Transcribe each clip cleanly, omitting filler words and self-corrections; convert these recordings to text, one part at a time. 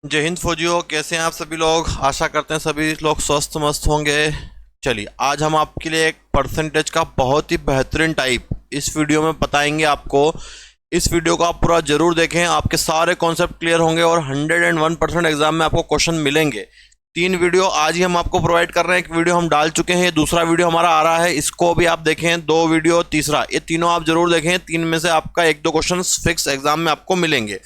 जय हिंद फौजियों, कैसे हैं आप सभी लोग। आशा करते हैं सभी लोग स्वस्थ मस्त होंगे। चलिए, आज हम आपके लिए एक परसेंटेज का बहुत ही बेहतरीन टाइप इस वीडियो में बताएंगे आपको। इस वीडियो को आप पूरा जरूर देखें, आपके सारे कॉन्सेप्ट क्लियर होंगे और 101% एग्जाम में आपको क्वेश्चन मिलेंगे। 3 वीडियो आज ही हम आपको प्रोवाइड कर रहे हैं। एक वीडियो हम डाल चुके हैं, दूसरा वीडियो हमारा आ रहा है, इसको भी आप देखें। 2 वीडियो तीसरा, ये तीनों आप जरूर देखें। 3 में से आपका 1-2 क्वेश्चन फिक्स एग्जाम में आपको मिलेंगे।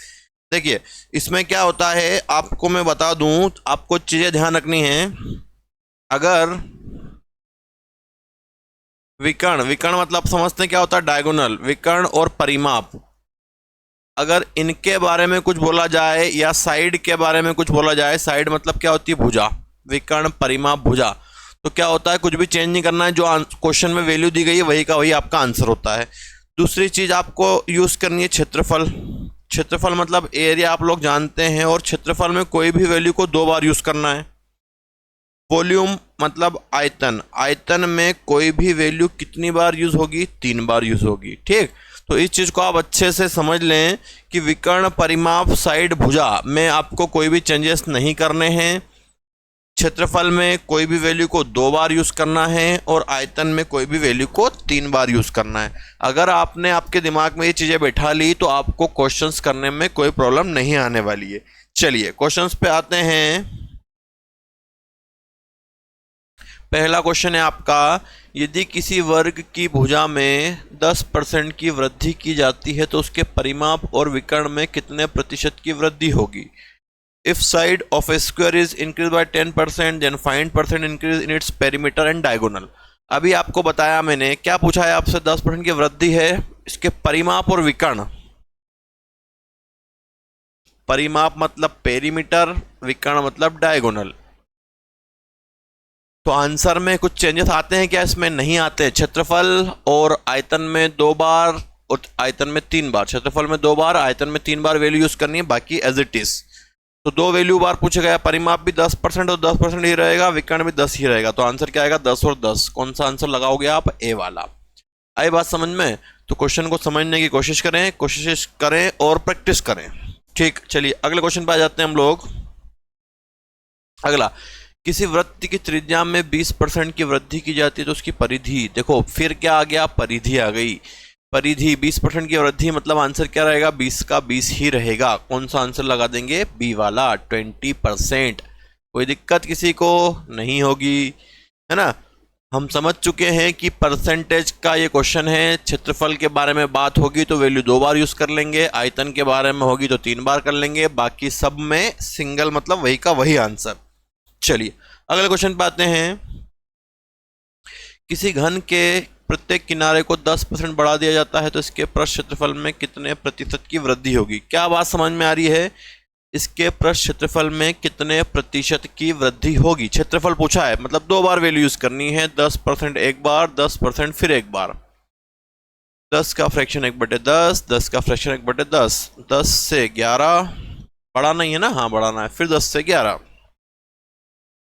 देखिए, इसमें क्या होता है आपको मैं बता दूं, आपको चीजें ध्यान रखनी है। अगर विकर्ण विकर्ण मतलब समझते हैं क्या होता है, डायगोनल विकर्ण और परिमाप, अगर इनके बारे में कुछ बोला जाए या साइड के बारे में कुछ बोला जाए, साइड मतलब क्या होती है, भुजा। विकर्ण परिमाप भुजा, तो क्या होता है, कुछ भी चेंज नहीं करना है, जो क्वेश्चन में वैल्यू दी गई है वही का वही आपका आंसर होता है। दूसरी चीज आपको यूज करनी है क्षेत्रफल। क्षेत्रफल मतलब एरिया आप लोग जानते हैं, और क्षेत्रफल में कोई भी वैल्यू को 2 बार यूज करना है। वॉल्यूम मतलब आयतन, आयतन में कोई भी वैल्यू कितनी बार यूज होगी, 3 बार यूज होगी। ठीक, तो इस चीज को आप अच्छे से समझ लें कि विकर्ण परिमाप साइड भुजा में आपको कोई भी चेंजेस नहीं करने हैं। क्षेत्रफल में कोई भी वैल्यू को 2 बार यूज करना है, और आयतन में कोई भी वैल्यू को 3 बार यूज करना है। अगर आपने आपके दिमाग में ये चीजें बैठा ली तो आपको क्वेश्चंस करने में कोई प्रॉब्लम नहीं आने वाली है। चलिए क्वेश्चंस पे आते हैं। पहला क्वेश्चन है आपका, यदि किसी वर्ग की भुजा में 10% की वृद्धि की जाती है तो उसके परिमाप और विकर्ण में कितने प्रतिशत की वृद्धि होगी। If side of a square is increased by 10%, then find percent increase in its perimeter and diagonal। अभी आपको बताया मैंने, क्या पूछा है आपसे, 10% की वृद्धि है, इसके परिमाप और विकर्ण। परिमाप मतलब पेरीमीटर, विकर्ण मतलब डायगोनल। तो आंसर में कुछ चेंजेस आते हैं क्या, इसमें नहीं आते। क्षेत्रफल और आयतन में 2 बार और आयतन में 3 बार, क्षेत्रफल में 2 बार, आयतन में 3 बार वैल्यू यूज करनी है, बाकी एज इट इज। तो 2 वैल्यू बार पूछा गया, परिमाप भी 10% और 10% ही रहेगा, विकर्ण भी 10 ही रहेगा। तो आंसर क्या आएगा, 10 और 10। कौन सा आंसर लगाओगे आप, ए वाला। आई बात समझ में। तो क्वेश्चन को समझने की कोशिश करें और प्रैक्टिस करें। ठीक, चलिए अगले क्वेश्चन पे आ जाते हैं हम लोग। अगला, किसी वृत्त की त्रिज्या में 20% की वृद्धि की जाती है तो उसकी परिधि, देखो फिर क्या आ गया, परिधि आ गई। परिधि 20% की वृद्धि मतलब आंसर क्या रहेगा, 20 का 20 ही रहेगा। कौन सा आंसर लगा देंगे, बी वाला, 20%। कोई दिक्कत किसी को नहीं होगी, है ना। हम समझ चुके हैं कि परसेंटेज का ये क्वेश्चन है। क्षेत्रफल के बारे में बात होगी तो वैल्यू 2 बार यूज कर लेंगे, आयतन के बारे में होगी तो 3 बार कर लेंगे, बाकी सब में सिंगल मतलब वही का वही आंसर। चलिए अगले क्वेश्चन पे आते हैं। किसी घन के प्रत्येक किनारे को 10% बढ़ा दिया जाता है तो इसके पृष्ठ क्षेत्रफल में कितने प्रतिशत की वृद्धि होगी। क्या बात समझ में आ रही है, इसके पृष्ठ क्षेत्रफल में कितने प्रतिशत की वृद्धि होगी। क्षेत्रफल पूछा है मतलब 2 बार वैल्यू यूज करनी है। 10% एक बार, 10% फिर एक बार। 10 का फ्रैक्शन 1/10, 10 का फ्रैक्शन 1/10, 10 से 11 बढ़ाना ही है ना, हाँ बढ़ाना है, फिर 10 से 11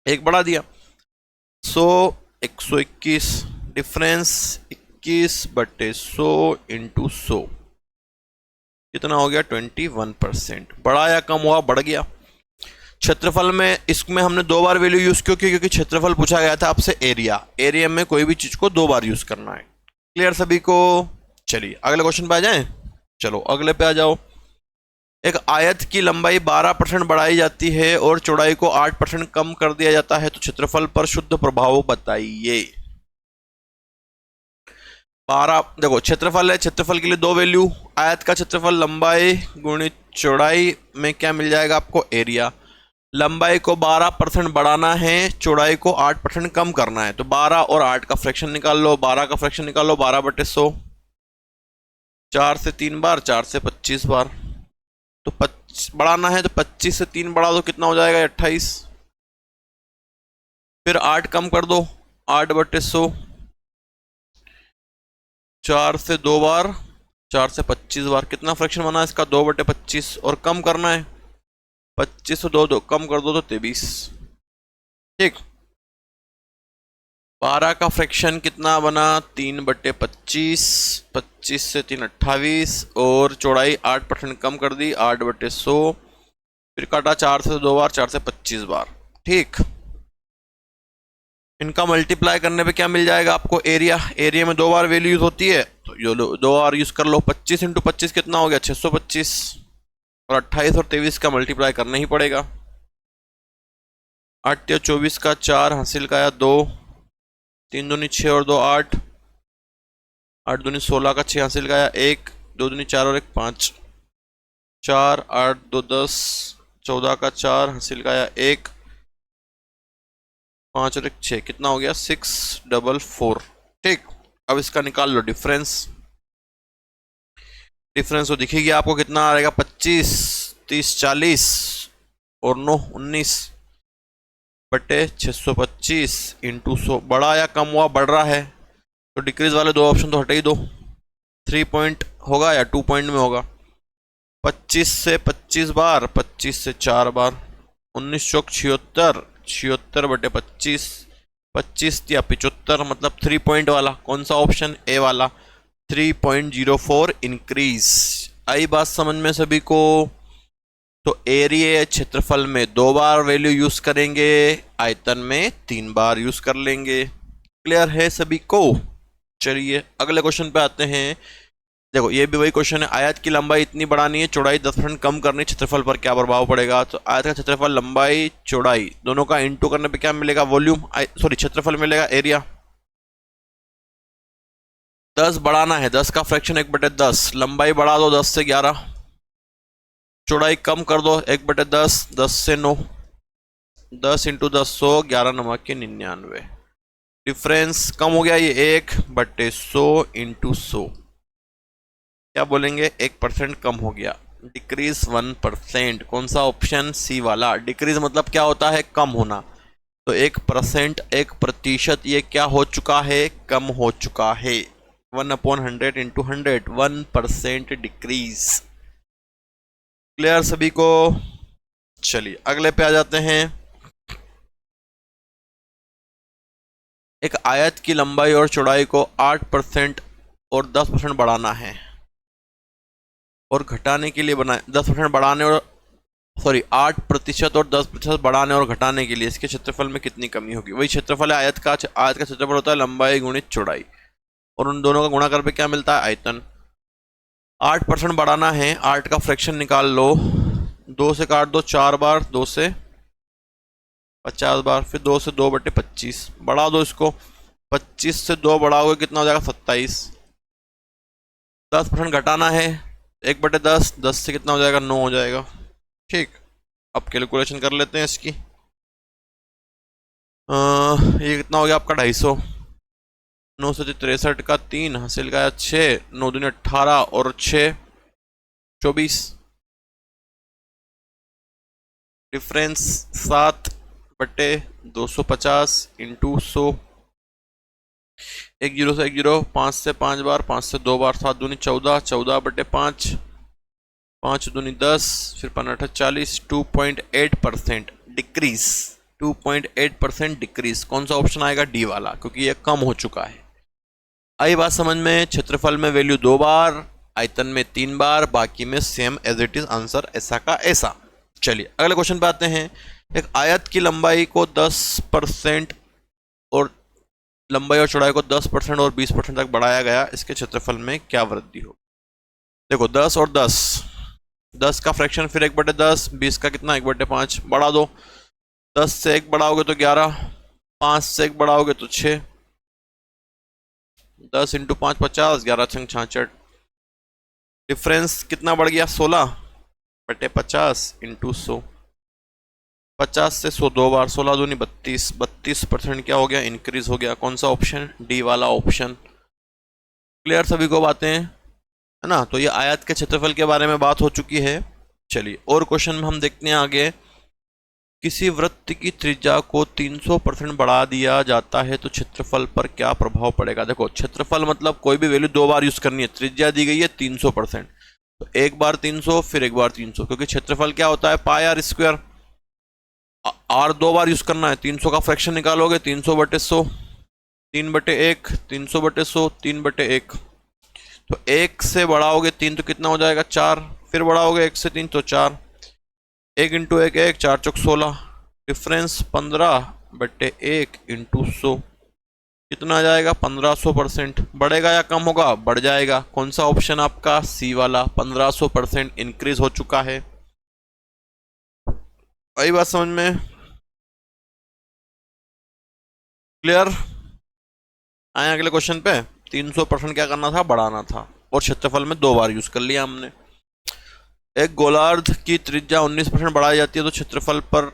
एक बढ़ा दिया, 121 डिफरेंस 21/100 इंटू 100 कितना हो गया, 21%। बढ़ा या कम हुआ, बढ़ गया। क्षेत्रफल में इसमें हमने 2 बार वैल्यू यूज क्यों की, क्योंकि क्षेत्रफल पूछा गया था आपसे एरिया। एरिया में कोई भी चीज को 2 बार यूज करना है। क्लियर सभी को। चलिए अगले क्वेश्चन पे आ जाएं। चलो अगले पे आ जाओ। एक आयत की लंबाई 12% बढ़ाई जाती है और चौड़ाई को 8% कम कर दिया जाता है तो क्षेत्रफल पर शुद्ध प्रभाव बताइए। 12, देखो क्षेत्रफल है, क्षेत्रफल के लिए 2 वैल्यू, आयत का क्षेत्रफल लंबाई गुणित चौड़ाई में क्या मिल जाएगा आपको, एरिया। लंबाई को 12% बढ़ाना है, चौड़ाई को 8% कम करना है, तो 12 और 8 का फ्रैक्शन निकाल लो। 12 का फ्रैक्शन निकालो, 12/100, 4 से 3 बार, 4 से 25 बार। तो बढ़ाना है तो 25 से 3 बढ़ा दो, कितना हो जाएगा, 28। फिर 8 कम कर दो, 8/100, 4 से 2 बार, 4 से 25 बार। कितना फ्रैक्शन बना इसका, 2/25, और कम करना है 25 से 2 कम कर दो तो 23। ठीक, 12 का फ्रैक्शन कितना बना, 3/25, 25 से 3 28, और चौड़ाई 8% कम कर दी, 8/100, फिर काटा 4 से 2 बार, 4 से 25 बार। ठीक, इनका मल्टीप्लाई करने पे क्या मिल जाएगा आपको? एरिया। एरिया में 2 बार वैल्यू यूज होती है, तो ये 2 बार यूज कर लो। 25 इंटू 25 कितना हो गया? 625। और 28 और 23 का मल्टीप्लाई करना ही पड़ेगा। 8 या 24 का 4, हासिल का आया 2, 3 दूनी 6 और 2 8, 8 दूनी 16 का 6, हासिल का आया 1, 2 दूनी 4 और 1 5, 4 8 2 10, 14 का 4, हासिल का आया 1, 5 और 1 6, कितना हो गया? 644। ठीक, अब इसका निकाल लो डिफरेंस। डिफरेंस तो दिखेगी आपको, कितना आ रहेगा? 25, 30 40 और 9 19 बटे 625 इंटू 100। बड़ा या कम हुआ? बढ़ रहा है, तो डिक्रीज वाले 2 ऑप्शन तो हटे ही दो। 3 पॉइंट होगा या 2 पॉइंट में होगा? 25 से 25 बार, 25 से 4 बार, 19 चौक 76, 76 बटे 25, 25 या 75, मतलब 3 पॉइंट वाला। कौन सा ऑप्शन? ए वाला, 3.04 इंक्रीज। आई बात समझ में सभी को? तो एरिया क्षेत्रफल में 2 बार वैल्यू यूज करेंगे, आयतन में 3 बार यूज कर लेंगे। क्लियर है सभी को? चलिए अगले क्वेश्चन पे आते हैं। देखो ये भी वही क्वेश्चन है, आयत की लंबाई इतनी बढ़ानी है, चौड़ाई 10% कम करनी, क्षेत्रफल पर क्या प्रभाव पड़ेगा? तो आयत का क्षेत्रफल, लंबाई चौड़ाई दोनों का इंटू करने पे क्या मिलेगा? वॉल्यूम, सॉरी क्षेत्रफल मिलेगा, एरिया। 10 बढ़ाना है, 10 का फ्रैक्शन 1/10, लंबाई बढ़ा दो 10 से 11, चौड़ाई कम कर दो 1/10, 10 से 9, 10 इंटू 10 100, 11 9 के 99। डिफरेंस कम हो गया, ये 1/100 इंटू 100, क्या बोलेंगे? 1% कम हो गया। डिक्रीज 1%, कौन सा ऑप्शन? सी वाला। डिक्रीज मतलब क्या होता है? कम होना। तो 1%, 1%, ये क्या हो चुका है? कम हो चुका है। 1/100 इंटू 100, 1% डिक्रीज। क्लियर सभी को? चलिए अगले पे आ जाते हैं। एक आयत की लंबाई और चौड़ाई को 8% और 10% बढ़ाना है, और घटाने के लिए बनाए 10% बढ़ाने और 8% और 10% बढ़ाने और घटाने के लिए इसके क्षेत्रफल में कितनी कमी होगी? वही क्षेत्रफल है आयत का। आयत का क्षेत्रफल होता है लंबाई गुणित चौड़ाई, और उन दोनों का गुणा करके क्या मिलता है? आयतन। 8% बढ़ाना है, 8 का फ्रैक्शन निकाल लो, 2 से काट दो 4 बार, 2 से 50 बार, फिर 2 से 2/25 बढ़ा दो इसको। 25 से 2 बढ़ाओगे कितना हो जाएगा? 27। 10% घटाना है, 1/10, 10 से कितना हो जाएगा? 9 हो जाएगा। ठीक, अब कैलकुलेशन कर लेते हैं इसकी। ये कितना हो गया आपका? 250। 9 से 63 का 3, हासिल का 6, 9 दूनी 18 और 6 24। Difference 7/250 into 100। 1 0 से 1 0, 5 से 5 बार, 5 से 2 बार, 7 दूनी 14, 14/5, 5 दूनी 10, फिर 5 40, 2.8% डिक्रीज। 2.8% डिक्रीज, कौन सा ऑप्शन आएगा? डी वाला, क्योंकि ये कम हो चुका है। आई बात समझ में? क्षेत्रफल में वैल्यू 2 बार, आयतन में 3 बार, बाकी में same as it is, answer ऐसा का ऐसा। चलिए अगले क्वेश्चन पे आते हैं। एक आयत की लंबाई को 10% और लंबाई और चौड़ाई को 10% और 20% तक बढ़ाया गया, इसके क्षेत्रफल में क्या वृद्धि हो? देखो 10 और 10, 10 का फ्रैक्शन फिर 1/10, 20 का कितना? 1/5 बढ़ा दो। 10 से 1 बढ़ाओगे तो 11, 5 से 1 बढ़ाओगे तो 6, 10 इंटू 5 50, 11 छंग 66। डिफरेंस कितना बढ़ गया? 16/50 इंटू 100। 50 से 100 2 बार, 16 दूनी 32, 32% क्या हो गया? इंक्रीज हो गया। कौन सा ऑप्शन? डी वाला ऑप्शन। क्लियर सभी को बातें, है ना? तो ये आयत के क्षेत्रफल के बारे में बात हो चुकी है। चलिए और क्वेश्चन में हम देखते हैं आगे। किसी वृत्त की त्रिज्या को 300% बढ़ा दिया जाता है तो क्षेत्रफल पर क्या प्रभाव पड़ेगा? देखो क्षेत्रफल मतलब कोई भी वैल्यू 2 बार यूज करनी है। त्रिज्या दी गई है 300%, तो एक बार 300 फिर एक बार 300, क्योंकि क्षेत्रफल क्या होता है? Pi r square. आर 2 बार यूज करना है, 300 का फ्रैक्शन निकालोगे 300/100, 3/1, 300/100, 3/1। तो 1 से बढ़ाओगे 3 तो कितना हो जाएगा? 4, फिर बढ़ाओगे 1 से 3 तो 4, एक इंटू एक एक, 4 चौक 16, डिफरेंस 15/1 × 100 कितना आ जाएगा 1500%। बढ़ेगा या कम होगा? बढ़ जाएगा। कौन सा ऑप्शन आपका? सी वाला, 1500% इंक्रीज हो चुका है। वही बात समझ में? क्लियर? आए अगले क्वेश्चन पे। 300% क्या करना था? बढ़ाना था, और क्षेत्रफल में 2 बार यूज कर लिया हमने। एक गोलार्ध की त्रिज्या 19% बढ़ाई जाती है तो क्षेत्रफल पर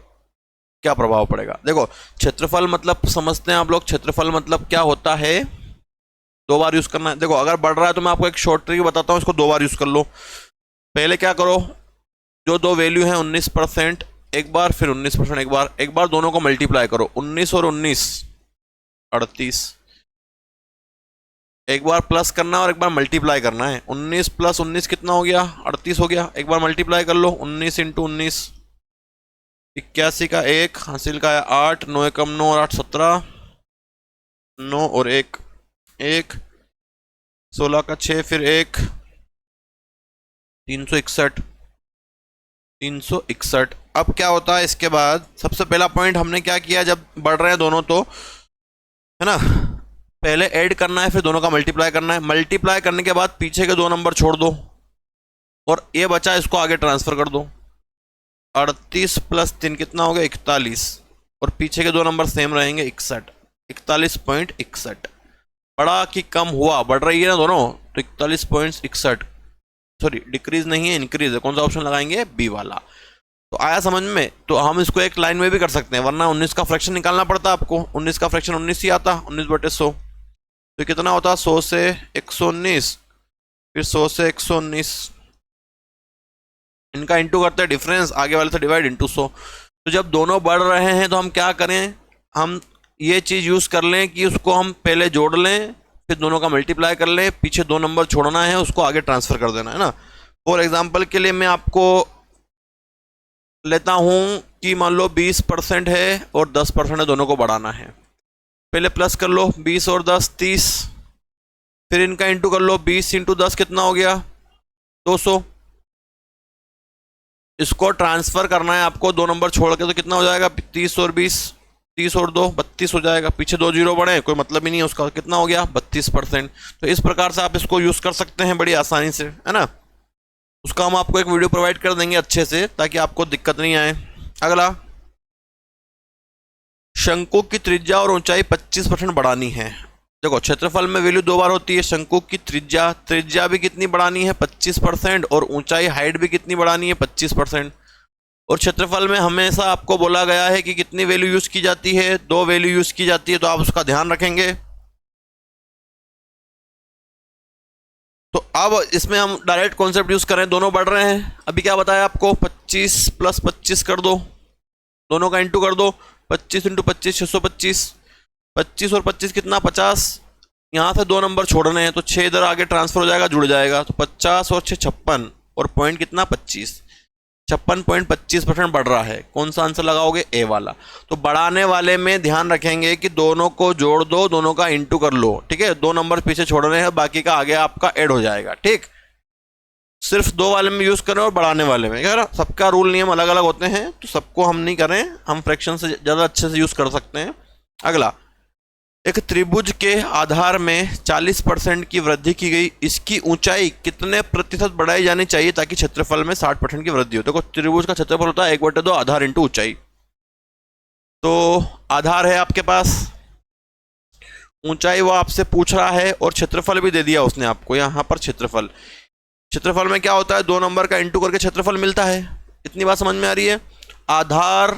क्या प्रभाव पड़ेगा? देखो, क्षेत्रफल मतलब समझते हैं आप लोग, क्षेत्रफल मतलब क्या होता है? 2 बार यूज करना है। देखो, अगर बढ़ रहा है तो मैं आपको एक शॉर्ट ट्रिक बताता हूँ, इसको 2 बार यूज कर लो। पहले क्या करो, जो 2 वैल्यू है 19% एक बार, फिर 19% एक बार दोनों को मल्टीप्लाई करो। 19 और 19 38, एक बार प्लस करना है और एक बार मल्टीप्लाई करना है। 19 + 19 कितना हो गया? 38 हो गया। एक बार मल्टीप्लाई कर लो, 19 × 19, 81 का 1 हासिल का है 8, 9 × 9 और 8 17, 9 और 1 1, 16 का 6 फिर 1, 361 361। अब क्या होता है इसके बाद? सबसे पहला पॉइंट हमने क्या किया, जब बढ़ रहे हैं दोनों तो, है ना, पहले ऐड करना है फिर दोनों का मल्टीप्लाई करना है। मल्टीप्लाई करने के बाद पीछे के 2 नंबर छोड़ दो और ये बचा इसको आगे ट्रांसफर कर दो। 38 + 3 कितना हो गया? 41, और पीछे के 2 नंबर सेम रहेंगे, 61, 41.61। बढ़ा कि कम हुआ? बढ़ रही है ना दोनों, तो 41.61, सॉरी डिक्रीज नहीं है, इंक्रीज है। कौन सा ऑप्शन लगाएंगे? बी वाला। तो आया समझ में? तो हम इसको एक लाइन में भी कर सकते हैं, वरना 19 का फ्रैक्शन निकालना पड़ता आपको। 19 का फ्रैक्शन 19 ही आता, 19/100। तो कितना होता? 100 से 119, फिर 100 से 119, इनका इंटू करते हैं, डिफरेंस आगे वाले से डिवाइड × 100। तो जब दोनों बढ़ रहे हैं तो हम क्या करें? हम ये चीज़ यूज़ कर लें कि उसको हम पहले जोड़ लें, फिर दोनों का मल्टीप्लाई कर लें, पीछे 2 नंबर छोड़ना है, उसको आगे ट्रांसफर कर देना है ना। फॉर एग्जाम्पल के लिए मैं आपको लेता हूं कि मान लो 20% है और 10% है, दोनों को बढ़ाना है। पहले प्लस कर लो, 20 और 10 30, फिर इनका इंटू कर लो, 20 × 10 कितना हो गया? 200। इसको ट्रांसफर करना है आपको 2 नंबर छोड़ के, तो कितना हो जाएगा? 30 और 20, 30 और 2 32 हो जाएगा। पीछे 2 जीरो बढ़े, कोई मतलब ही नहीं है उसका। कितना हो गया? 32%। तो इस प्रकार से आप इसको यूज कर सकते हैं बड़ी आसानी से, है ना। उसका हम आपको एक वीडियो प्रोवाइड कर देंगे अच्छे से, ताकि आपको दिक्कत नहीं आए। अगला, शंकु की त्रिज्या और ऊंचाई 25% बढ़ानी है। देखो, क्षेत्रफल में वैल्यू 2 बार होती है। शंकु की त्रिज्या भी कितनी बढ़ानी है? 25%, और ऊंचाई हाइट भी कितनी बढ़ानी है? 25%। और क्षेत्रफल में हमेशा आपको बोला गया है कि कितनी वैल्यू यूज की जाती है? 2 वैल्यू यूज की जाती है, तो आप उसका ध्यान रखेंगे। तो अब इसमें हम डायरेक्ट कॉन्सेप्ट यूज करें, दोनों बढ़ रहे हैं। अभी क्या बताया आपको? 25 + 25 कर दो, दोनों का इंटू कर दो। 25 × 25 625, 25 और 25 कितना? 50। यहाँ से 2 नंबर छोड़ने हैं, तो 6 इधर आगे ट्रांसफर हो जाएगा, जुड़ जाएगा। तो 50 और 6 56, और पॉइंट कितना? 25। 56.25% बढ़ रहा है। कौन सा आंसर लगाओगे? ए वाला। तो बढ़ाने वाले में ध्यान रखेंगे कि दोनों को जोड़ दो, दोनों का इंटू कर लो, ठीक है। 2 नंबर पीछे छोड़ने हैं, बाकी का आगे आपका ऐड हो जाएगा, ठीक। सिर्फ 2 वाले में यूज करें और बढ़ाने वाले में, क्या सबका रूल नियम अलग अलग होते हैं, तो सबको हम नहीं करें, हम फ्रैक्शन से ज़्यादा अच्छे से यूज कर सकते हैं। अगला, एक त्रिभुज के आधार में 40% की वृद्धि की गई, इसकी ऊंचाई कितने प्रतिशत बढ़ाई जानी चाहिए ताकि क्षेत्रफल में 60% की वृद्धि हो? देखो, त्रिभुज का क्षेत्रफल होता है 1/2 आधार × ऊंचाई। तो आधार है आपके पास, ऊंचाई वो आपसे पूछ रहा है, और क्षेत्रफल भी दे दिया उसने आपको यहाँ पर। क्षेत्रफल में क्या होता है? 2 नंबर का इंटू करके क्षेत्रफल मिलता है। इतनी बात समझ में आ रही है? आधार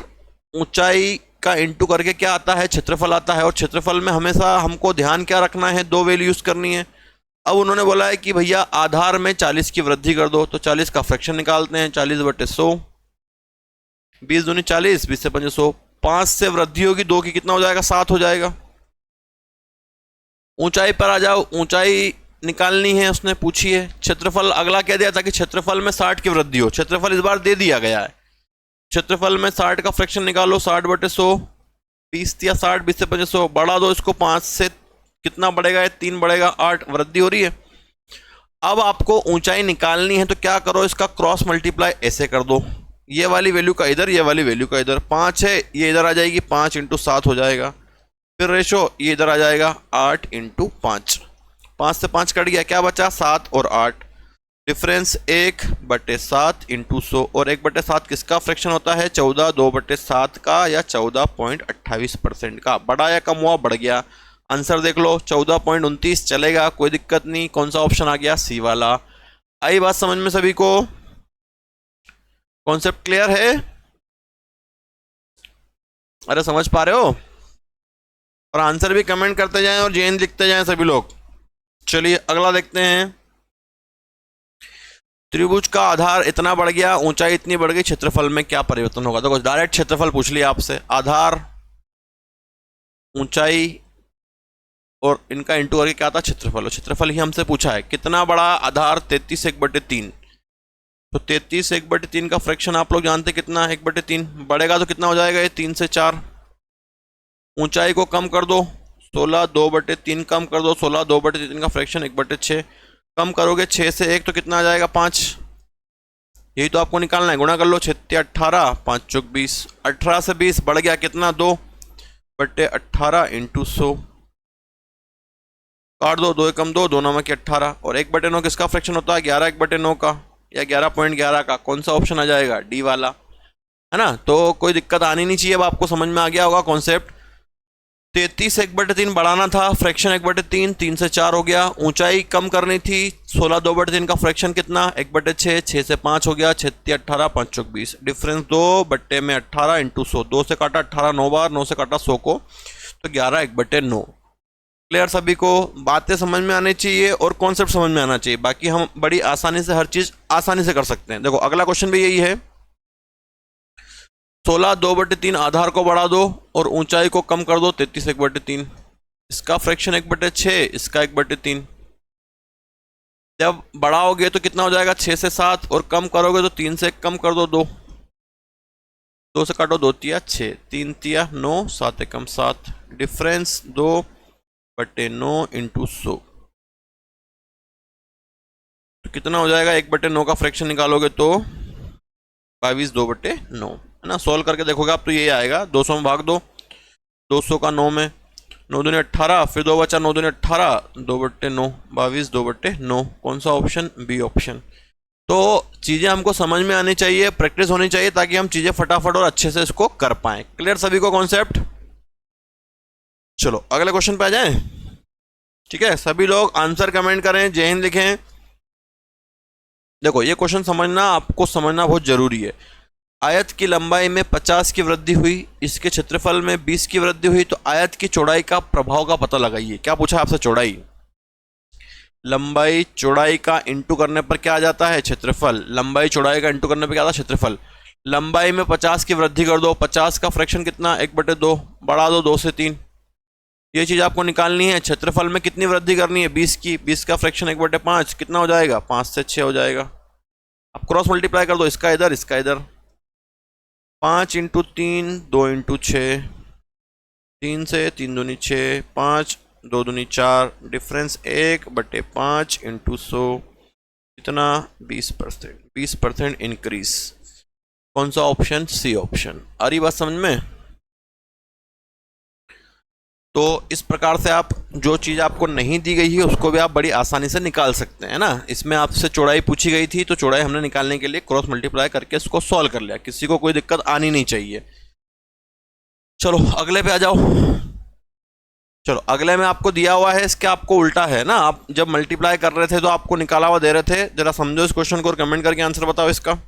ऊंचाई का इंटू करके क्या आता है? क्षेत्रफल आता है। और क्षेत्रफल में हमेशा हमको ध्यान क्या रखना है? 2 वैल्यू यूज करनी है। अब उन्होंने बोला है कि भैया आधार में 40 की वृद्धि कर दो, तो 40 का फ्रैक्शन निकालते हैं। 40/100, 20 दूनी 40, 20 से 5 100, 5 से वृद्धि होगी 2 की, कितना हो जाएगा? 7 हो जाएगा। ऊंचाई पर आ जाओ, ऊंचाई निकालनी है, उसने पूछी है। क्षेत्रफल अगला क्या दिया था कि क्षेत्रफल में 60 की वृद्धि हो, क्षेत्रफल इस बार दे दिया गया है। क्षेत्रफल में 60 का फ्रैक्शन निकालो, 60/100, 20 या 60, 20 से 5 100, बढ़ा दो इसको, 5 से कितना बढ़ेगा? 3 बढ़ेगा, 8, वृद्धि हो रही है। अब आपको ऊंचाई निकालनी है, तो क्या करो? इसका क्रॉस मल्टीप्लाई ऐसे कर दो, ये वाली वैल्यू का इधर, ये वाली वैल्यू का इधर। 5 है, ये इधर आ जाएगी, 5 इंटू 7 हो जाएगा। फिर रेशो ये इधर आ जाएगा 8 इंटू 5। 5 से 5 कट गया, क्या बचा 7 और 8। Difference 1/7 into 100। और 1/7 किसका फ्रैक्शन होता है? 14 2/7 का या 14.28% का। बढ़ा या कम हुआ? बढ़ गया। आंसर देख लो 14.29 चलेगा, कोई दिक्कत नहीं। कौन सा ऑप्शन आ गया? सी वाला। आई बात समझ में सभी को? कॉन्सेप्ट क्लियर है? अरे समझ पा रहे हो? और आंसर भी कमेंट करते जाएं और जेन लिखते जाएं सभी लोग। चलिए अगला देखते हैं। त्रिभुज का आधार इतना बढ़ गया, ऊंचाई इतनी बढ़ गई, क्षेत्रफल में क्या परिवर्तन होगा? तो डायरेक्ट क्षेत्रफल पूछ लिया आपसे। आधार, ऊंचाई और इनका इंटू करके क्या था? क्षेत्रफल। और क्षेत्रफल ही हमसे पूछा है। कितना बड़ा आधार? 33 1/3। तो 33 1/3 का फ्रैक्शन आप लोग जानते कितना? 1/3। बढ़ेगा तो कितना हो जाएगा? ये 3 से 4। ऊंचाई को कम कर दो, 16 2/3 कम कर दो, 16 2/3 का फ्रैक्शन 1/6 कम करोगे 6 से 1 तो कितना आ जाएगा? 5। यही तो आपको निकालना है। गुणा कर लो, 6 18 5 चौक 20। 18 से 20 बढ़ गया कितना? 2/18 इंटू 100। काट दो, 2 एकम 2, 2 9 के 18। और 1/9 किसका फ्रैक्शन होता है? 11 1/9 का या 11.11 का। कौन सा ऑप्शन आ जाएगा? डी वाला, है ना। तो कोई दिक्कत आनी नहीं चाहिए। अब आपको समझ में आ गया होगा कॉन्सेप्ट। 33 1/3 बढ़ाना था, फ्रैक्शन 1/3, 3 से 4 हो गया। ऊंचाई कम करनी थी, 16 2/3 का फ्रैक्शन कितना? 1/6, 6 से 5 हो गया, 6 18 5 चौक 20। Difference 2/18 into 100। 2 से काटा 18 9 बार, 9 से काटा 100 को, तो 11 1/9। क्लियर सभी को? बातें समझ में आनी चाहिए और कॉन्सेप्ट समझ में आना चाहिए। बाकी हम बड़ी आसानी से हर चीज आसानी से कर सकते हैं। देखो अगला क्वेश्चन भी यही है। 16 2/3 आधार को बढ़ा दो और ऊंचाई को कम कर दो 33 1/3। इसका फ्रैक्शन 1/6, इसका 1/3। जब बढ़ाओगे तो कितना हो जाएगा? 6 से 7। और कम करोगे तो 3 से 1 कम कर दो, 2। 2 से काटो, 2 तिया 6, 3 तिया 9, 7 एकम 7। Difference 2/9 into 100। तो कितना हो जाएगा? 1/9 का फ्रैक्शन निकालोगे तो 22 2/9, है ना। सॉल्व करके देखोगे आप तो ये आएगा। 200 में भाग दो, 200 का 9 में, 9 दूनी 18, फिर 2 बचा, 9 दूनी 18, 2/9, 22 2/9। कौन सा ऑप्शन? B option. तो चीज़ें हमको समझ में आनी चाहिए, प्रैक्टिस होनी चाहिए, ताकि हम चीज़ें फटाफट और अच्छे से इसको कर पाएं। क्लियर सभी को कॉन्सेप्ट? चलो अगले क्वेश्चन पे आ जाएं। ठीक है, सभी लोग आंसर कमेंट करें, जय हिंद लिखें। देखो ये क्वेश्चन समझना, आपको समझना बहुत जरूरी है। आयत की लंबाई में 50 की वृद्धि हुई, इसके क्षेत्रफल में 20 की वृद्धि हुई, तो आयत की चौड़ाई का प्रभाव का पता लगाइए। क्या पूछा आपसे? चौड़ाई, लंबाई चौड़ाई का इंटू करने पर क्या आ जाता है? क्षेत्रफल। लंबाई चौड़ाई का इंटू करने पर क्या आता है? क्षेत्रफल। लंबाई में 50 की वृद्धि कर दो, 50 का फ्रैक्शन कितना? 1/2। बढ़ा दो, 2 से 3। ये चीज आपको निकालनी है। क्षेत्रफल में कितनी वृद्धि करनी है? 20 की। 20 का फ्रैक्शन 1/5 कितना हो जाएगा? 5 से 6 हो जाएगा। अब क्रॉस मल्टीप्लाई कर दो, इसका इधर इसका इधर। 5 इंटू 3 2 इंटू 6, 3 से 3 दूनी 6, 5 2 दूनी 4। डिफरेंस 1/5 इंटू 100 कितना? 20%। 20% इंक्रीज। कौन सा ऑप्शन? C option. आ रही बात समझ में? तो इस प्रकार से आप जो चीज़ आपको नहीं दी गई है उसको भी आप बड़ी आसानी से निकाल सकते हैं ना। इसमें आपसे चौड़ाई पूछी गई थी, तो चौड़ाई हमने निकालने के लिए क्रॉस मल्टीप्लाई करके इसको सॉल्व कर लिया। किसी को कोई दिक्कत आनी नहीं चाहिए। चलो अगले पे आ जाओ। चलो अगले में आपको दिया हुआ है, इसके आपको उल्टा है ना। आप जब मल्टीप्लाई कर रहे थे तो आपको निकाला हुआ दे रहे थे। जरा समझो इस क्वेश्चन को और कमेंट करके आंसर बताओ इसका।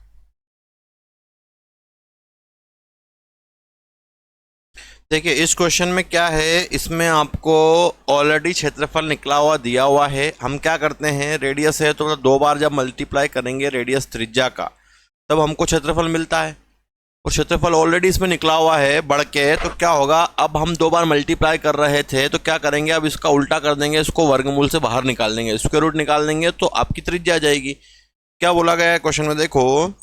देखिए इस क्वेश्चन में क्या है, इसमें आपको ऑलरेडी क्षेत्रफल निकला हुआ दिया हुआ है। हम क्या करते हैं, रेडियस है तो 2 बार जब मल्टीप्लाई करेंगे रेडियस त्रिज्या का, तब हमको क्षेत्रफल मिलता है। और क्षेत्रफल ऑलरेडी इसमें निकला हुआ है बढ़ के, तो क्या होगा, अब हम 2 बार मल्टीप्लाई कर रहे थे तो क्या करेंगे, अब इसका उल्टा कर देंगे, इसको वर्गमूल से बाहर निकाल देंगे, स्क्वायर रूट निकाल देंगे, तो आपकी त्रिज्या आ जाएगी। क्या बोला गया है क्वेश्चन में, देखो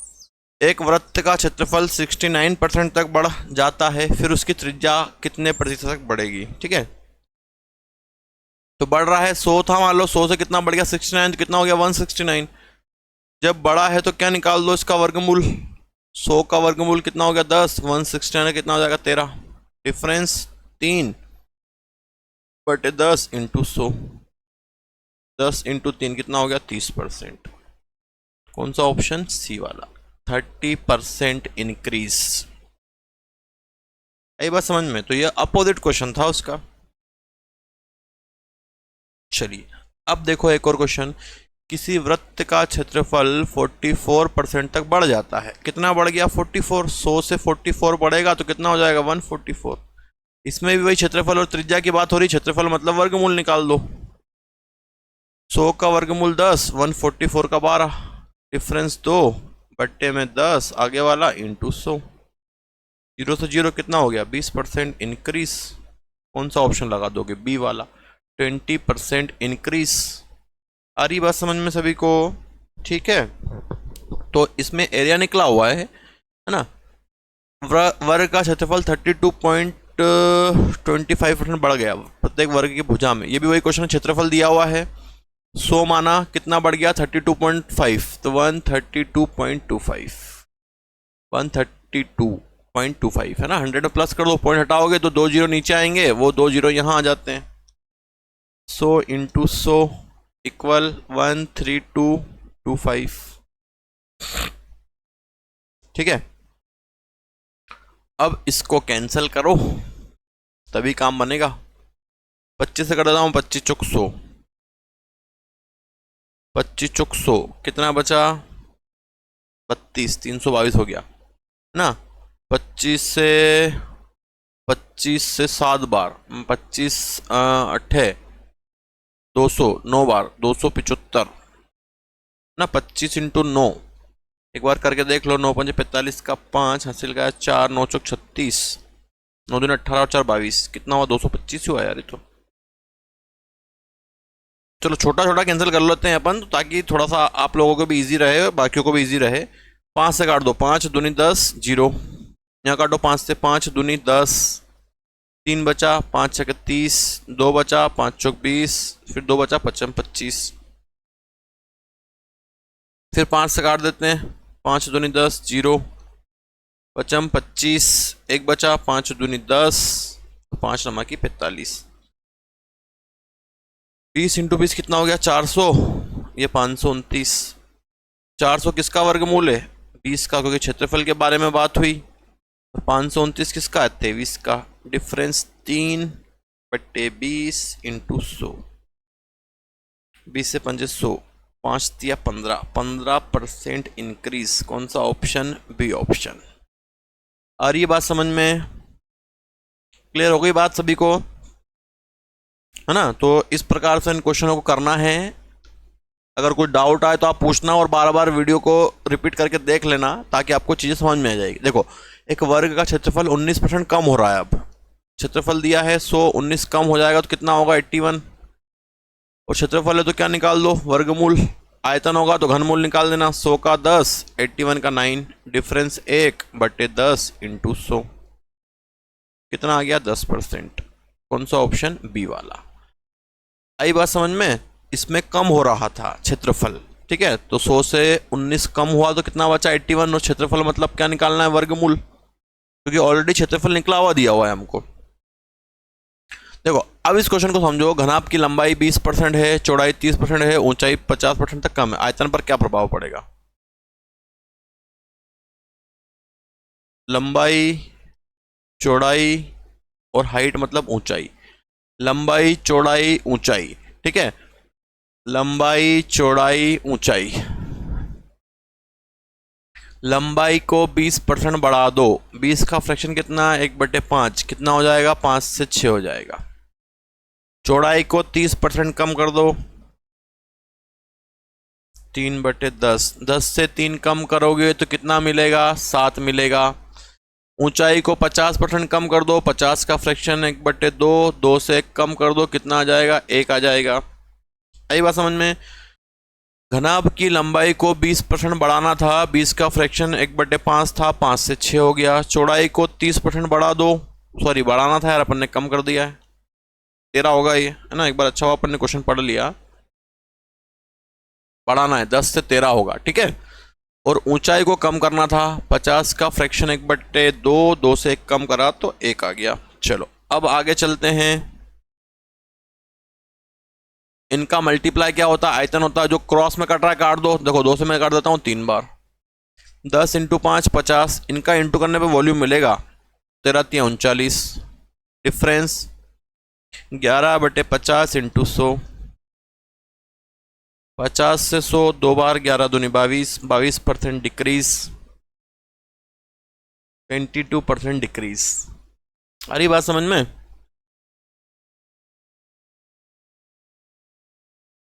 एक वृत्त का क्षेत्रफल 69% तक बढ़ जाता है, फिर उसकी त्रिज्या कितने प्रतिशत तक बढ़ेगी। ठीक है, तो बढ़ रहा है 100 था, मान लो 100 से कितना बढ़ गया 69, तो कितना हो गया 169। जब बड़ा है तो क्या निकाल दो, इसका वर्गमूल। 100 का वर्गमूल कितना हो गया 10, 169 कितना हो जाएगा 13, डिफरेंस 3/10 इंटू 100, 10 इंटू 3 कितना हो गया 30%। कौन सा ऑप्शन? सी वाला, 30% इंक्रीज। आई बात समझ में? तो ये अपोजिट क्वेश्चन था उसका। चलिए अब देखो एक और क्वेश्चन। किसी वृत्त का क्षेत्रफल 44% तक बढ़ जाता है। कितना बढ़ गया? 44। 100 से 44 बढ़ेगा तो कितना हो जाएगा 144। इसमें भी वही क्षेत्रफल और त्रिज्या की बात हो रही। क्षेत्रफल मतलब वर्गमूल निकाल दो। 100 का वर्गमूल 10, 144 का 12, डिफरेंस 2/10 आगे वाला इंटू 100। 0 से 0 कितना हो गया 20% इंक्रीज। कौन सा ऑप्शन लगा दोगे? बी वाला, 20% इंक्रीज। आ रही बात समझ में सभी को? ठीक है, तो इसमें एरिया निकला हुआ है ना। वर्ग का क्षेत्रफल 32.25% बढ़ गया प्रत्येक वर्ग की भुजा में। ये भी वही क्वेश्चन, क्षेत्रफल दिया हुआ है 100 माना, कितना बढ़ गया 32.5, तो 132.25, 132.25 है ना। 100 में प्लस कर दो, पॉइंट हटाओगे तो 2 जीरो नीचे आएंगे, वो 2 जीरो यहाँ आ जाते हैं। 100 इंटू 100 इक्वल 13225। ठीक है, अब इसको कैंसिल करो तभी काम बनेगा। 25 से कर देता हूँ, 25 चौक 100, 25 चौक 100 कितना बचा 32, 322 हो गया ना। 25 से 7 बार, 25 अट्ठे 200, 9 बार 275 ना। 25 इंटू 9 एक बार करके देख लो। 9 5 45 का 5 हासिल गया 4, 9 चौक 36, 9 दिन 18 और 4 22, कितना हुआ 225 हुआ यार ये तो। चलो छोटा छोटा कैंसिल कर लेते हैं अपन, तो ताकि थोड़ा सा आप लोगों को भी इजी रहे, बाकियों को भी इजी रहे। 5 से काट दो, 5 दूनी 10, 0। यहाँ काटो 5 से, 5 दूनी 10, 3 बचा, 5 छक्के 30, 2 बचा, 5 चौक 20, फिर 2 बचा 25। फिर 5 से काट देते हैं, 5 दूनी 10, 0, पचम 25, 1 बचा, 5 दूनी 10, 5 नमा की 45। 20 इंटू 20 कितना हो गया 400, ये 529। 400 किसका वर्गमूल है? 20 का, क्योंकि क्षेत्रफल के बारे में बात हुई। 529 किसका है? 23 का, डिफरेंस 3/20 इंटू 100। 20 से 5 100, 5 दिया 15, 15% इंक्रीज। कौन सा ऑप्शन? B option. आ रही है बात समझ में? क्लियर हो गई बात सभी को, है ना। तो इस प्रकार से इन क्वेश्चनों को करना है। अगर कोई डाउट आए तो आप पूछना और बार बार वीडियो को रिपीट करके देख लेना, ताकि आपको चीज़ें समझ में आ जाएगी। देखो, एक वर्ग का क्षेत्रफल 19% कम हो रहा है। अब क्षेत्रफल दिया है 100, 19 कम हो जाएगा तो कितना होगा 81। और क्षेत्रफल है तो क्या निकाल दो? वर्गमूल। आयतन होगा तो घनमूल निकाल देना। 100 का 10, 81 का 9, डिफरेंस 1/10 इंटू 100, कितना आ गया 10%। कौन सा ऑप्शन? बी वाला। आई बात समझ में? इसमें कम हो रहा था क्षेत्रफल, ठीक है, तो 100 से 19 कम हुआ तो कितना बचा 81। और क्षेत्रफल मतलब क्या निकालना है? वर्गमूल, क्योंकि ऑलरेडी क्षेत्रफल निकला हुआ दिया हुआ है हमको। देखो अब इस क्वेश्चन को समझो। घनाभ की लंबाई 20% है, चौड़ाई 30% है, ऊंचाई 50% तक कम है। आयतन पर क्या प्रभाव पड़ेगा? लंबाई, चौड़ाई और हाइट मतलब ऊंचाई। लंबाई, चौड़ाई, ऊंचाई, ठीक है। लंबाई, चौड़ाई, ऊंचाई। लंबाई को 20% बढ़ा दो। 20 का फ्रैक्शन कितना? 1/5, कितना हो जाएगा? 5 से 6 हो जाएगा। चौड़ाई को 30% कम कर दो, 3/10। 10 से 3 कम करोगे तो कितना मिलेगा? 7 मिलेगा। ऊंचाई को 50% कम कर दो, 50 का फ्रैक्शन 1/2, 2 से 1 कम कर दो, कितना आ जाएगा? 1 आ जाएगा। आई बात समझ में? घनाभ की लंबाई को 20% बढ़ाना था, 20 का फ्रैक्शन 1/5 था, 5 से 6 हो गया। चौड़ाई को 30% बढ़ा दो, सॉरी बढ़ाना था यार, अपन ने कम कर दिया है, 13 होगा ये, है ना। एक बार अच्छा हुआ अपन ने क्वेश्चन पढ़ लिया। बढ़ाना है 10 से 13 होगा, ठीक है। और ऊंचाई को कम करना था, 50 का फ्रैक्शन 1/2, 2 से 1 कम करा तो 1 आ गया। चलो अब आगे चलते हैं। इनका मल्टीप्लाई क्या होता है, आयतन होता है। जो क्रॉस में कट रहा है काट दो, देखो 2 से मैं काट देता हूँ 3 बार, 10 × 5 50, इनका इंटू करने पे वॉल्यूम मिलेगा 13×3 = 39, डिफरेंस 11/50 × 100, 50 से 100 2 बार, 11 दूनी 22, 22% डिक्रीज, 22% डिक्रीज। आ रही बात समझ में?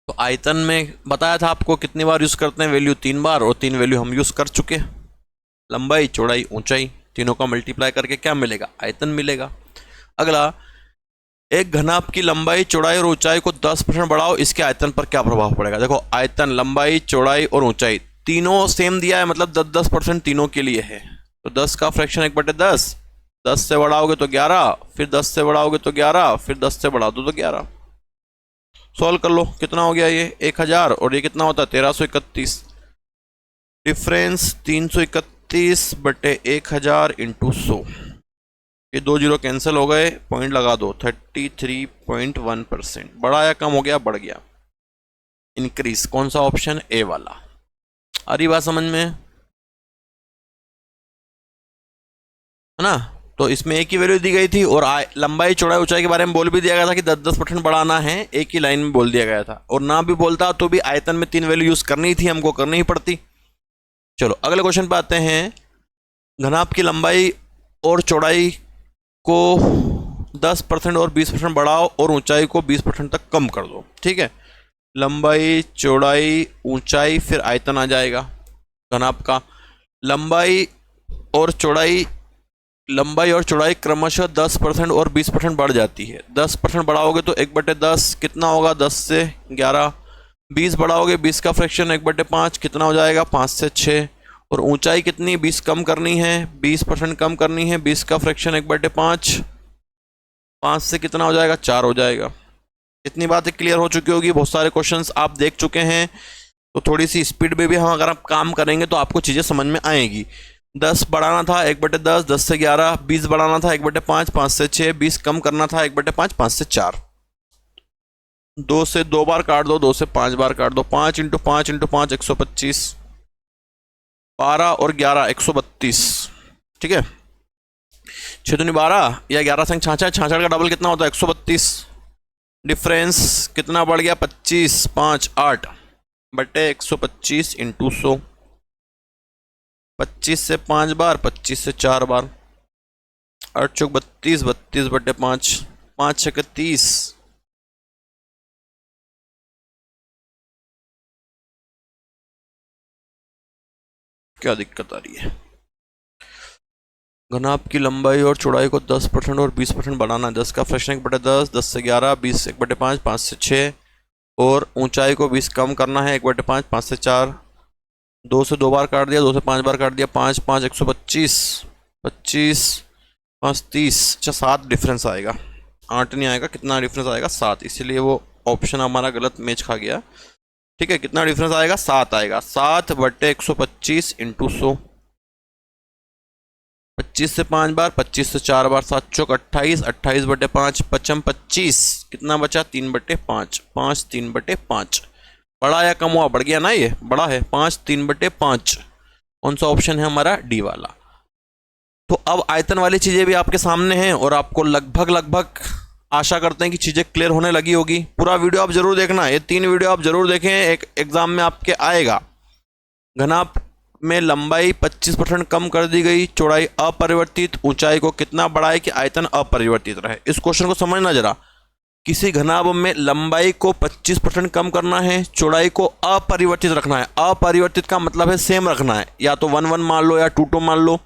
तो आयतन में बताया था आपको कितनी बार यूज करते हैं वैल्यू, 3 बार, और 3 वैल्यू हम यूज कर चुके। लंबाई चौड़ाई ऊंचाई तीनों का मल्टीप्लाई करके क्या मिलेगा, आयतन मिलेगा। अगला, एक घनाभ की लंबाई चौड़ाई और ऊंचाई को 10% बढ़ाओ, इसके आयतन पर क्या प्रभाव पड़ेगा। देखो आयतन, लंबाई, चौड़ाई और ऊंचाई तीनों सेम दिया है, मतलब 10-10% तीनों के लिए है। तो 10 का फ्रैक्शन 1/10, 10 से बढ़ाओगे तो 11, फिर 10 से बढ़ाओगे तो 11, फिर 10 से बढ़ा दो तो 11। सॉल्व कर लो, कितना हो गया ये 1000, और ये कितना होता है 1331। डिफरेंस 331/1000 × 100। ये 2 जीरो कैंसिल हो गए, पॉइंट लगा दो, 33.1%। बढ़ा या कम हो गया, बढ़ गया, इंक्रीज। कौन सा ऑप्शन, ए वाला। आ रही बात समझ में, है ना? तो इसमें एक ही वैल्यू दी गई थी, और लंबाई चौड़ाई ऊंचाई के बारे में बोल भी दिया गया था कि 10-10% बढ़ाना है, एक ही लाइन में बोल दिया गया था। और ना भी बोलता तो भी आयतन में 3 वैल्यू यूज करनी थी, हमको करनी ही पड़ती। चलो अगले क्वेश्चन पे आते हैं। घनाभ की लंबाई और चौड़ाई को 10% और 20% बढ़ाओ, और ऊंचाई को 20% तक कम कर दो। ठीक है, लंबाई चौड़ाई ऊंचाई, फिर आयतन आ जाएगा घनाभ का। लंबाई और चौड़ाई क्रमशः 10% और 20% बढ़ जाती है। 10% बढ़ाओगे तो 1/10 कितना होगा, 10 से 11। 20 बढ़ाओगे, 20 का फ्रैक्शन 1/5 कितना हो जाएगा, 5 से 6। और ऊंचाई कितनी, 20 कम करनी है, 20% कम करनी है, 20 का फ्रैक्शन 1/5, 5 से कितना हो जाएगा, 4 हो जाएगा। इतनी बातें क्लियर हो चुकी होगी, बहुत सारे क्वेश्चंस आप देख चुके हैं, तो थोड़ी सी स्पीड में भी हम अगर आप काम करेंगे तो आपको चीज़ें समझ में आएगी। 10 बढ़ाना था 1/10, 10 से 11, 20 बढ़ाना था 1/5, 5 से 6, 20 कम करना था 1/5, 5 से 4। 2 से 2 बार काट दो, 2 से 5 बार काट दो, 5 × 5 × 5 125, 12 और 11 132। ठीक है, 6 दूनी 12 या 11 संग 66, 66 का डबल कितना होता है 132। डिफरेंस कितना बढ़ गया, 25, 5 8 बटे 125 × 100। 25 से 5 बार, 25 से 4 बार, 8 चौक 32, 32/5, 5 छक्के 30। क्या दिक्कत आ रही है? घनाभ की लंबाई और चौड़ाई को 10% और 20% बढ़ाना है। 10 का फ्रैक्शन 1/10, 10 से 11, 20 1/5, 5 से 6। और ऊंचाई को 20 कम करना है 1/5, 5 से 4। 2 से 2 बार काट दिया, 2 से 5 बार काट दिया, 5 5 125, 25 5 30। अच्छा 7 डिफरेंस आएगा, 8 नहीं आएगा। कितना डिफरेंस आएगा, 7। इसीलिए वो ऑप्शन हमारा गलत मैच खा गया। ठीक है, कितना डिफरेंस आएगा, 7 आएगा। 7/125 × 100। 25 से 5 बार, 25 से 4 बार, 7 चौक 28, 28/5, 55 25। कितना बचा, 3/5, 5 3/5। बड़ा या कम हुआ, बढ़ गया ना, ये बड़ा है, 5 3/5। कौन सा ऑप्शन है हमारा, डी वाला। तो अब आयतन वाली चीजें भी आपके सामने हैं, और आपको लगभग आशा करते हैं कि चीजें क्लियर होने लगी होगी। पूरा वीडियो आप जरूर देखना, ये 3 वीडियो आप जरूर देखें, एक एग्जाम में आपके आएगा। घनाभ में लंबाई 25% कम कर दी गई, चौड़ाई अपरिवर्तित, ऊंचाई को कितना बढ़ाए कि आयतन अपरिवर्तित रहे। इस क्वेश्चन को समझना जरा। किसी घनाभ में लंबाई को 25% कम करना है, चौड़ाई को अपरिवर्तित रखना है। अपरिवर्तित का मतलब है सेम रखना है, या तो 1 1 मान लो या 2 2 मान लो।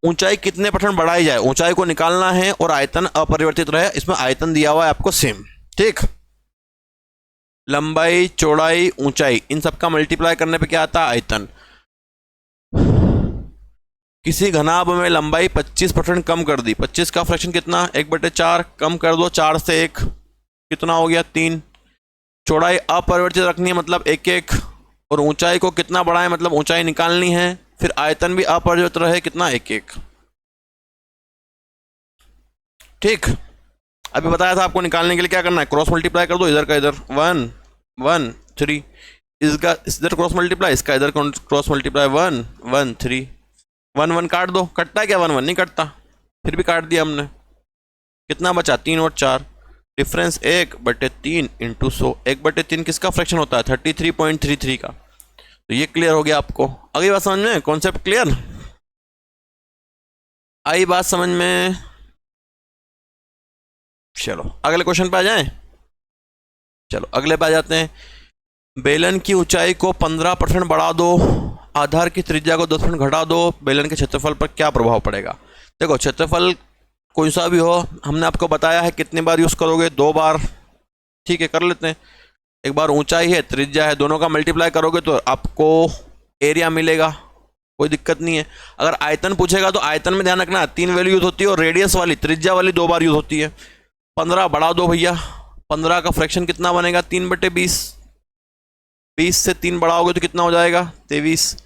ऊंचाई कितने % बढ़ाई जाए, ऊंचाई को निकालना है, और आयतन अपरिवर्तित रहे। इसमें आयतन दिया हुआ है आपको सेम। ठीक, लंबाई चौड़ाई ऊंचाई इन सबका मल्टीप्लाई करने पे क्या आता है, आयतन। किसी घनाभ में लंबाई 25% कम कर दी, 25 का फ्रैक्शन कितना, 1/4, कम कर दो 4 से 1, कितना हो गया 3। चौड़ाई अपरिवर्तित रखनी है, मतलब 1 1 और ऊंचाई को कितना बढ़ाएं, मतलब ऊंचाई निकालनी है, फिर आयतन भी अपरिवर्तित रहे, कितना 1 1। ठीक, अभी बताया था आपको निकालने के लिए क्या करना है, क्रॉस मल्टीप्लाई कर दो, इधर का इधर 1 1 3, इसका इधर क्रॉस मल्टीप्लाई, इसका इधर क्रॉस मल्टीप्लाई 1 1 3, 1 1 काट दो, कटता है क्या, 1 1 नहीं कटता, फिर भी काट दिया हमने, कितना बचा 3 और 4, डिफरेंस 1/3 इंटू 100, 1/3 किसका फ्रैक्शन होता है 33.33 का। तो ये क्लियर हो गया आपको, अगली बात समझ में, कॉन्सेप्ट क्लियर आई बात समझ में। चलो अगले क्वेश्चन पे आ जाएं, चलो अगले पे आ जाते हैं। बेलन की ऊंचाई को 15% बढ़ा दो, आधार की त्रिज्या को 10% घटा दो, बेलन के क्षेत्रफल पर क्या प्रभाव पड़ेगा। देखो क्षेत्रफल कोई सा भी हो, हमने आपको बताया है कितनी बार यूज करोगे, 2 बार, ठीक है कर लेते हैं। एक बार ऊंचाई है, त्रिज्या है, दोनों का मल्टीप्लाई करोगे तो आपको एरिया मिलेगा, कोई दिक्कत नहीं है। अगर आयतन पूछेगा तो आयतन में ध्यान रखना 3 वैल्यू यूज होती है, और रेडियस वाली त्रिज्या वाली 2 बार यूज होती है। 15 बढ़ा दो भैया, 15 का फ्रैक्शन कितना बनेगा 3/20, 20 से 3 बढ़ाओगे तो कितना हो जाएगा 23,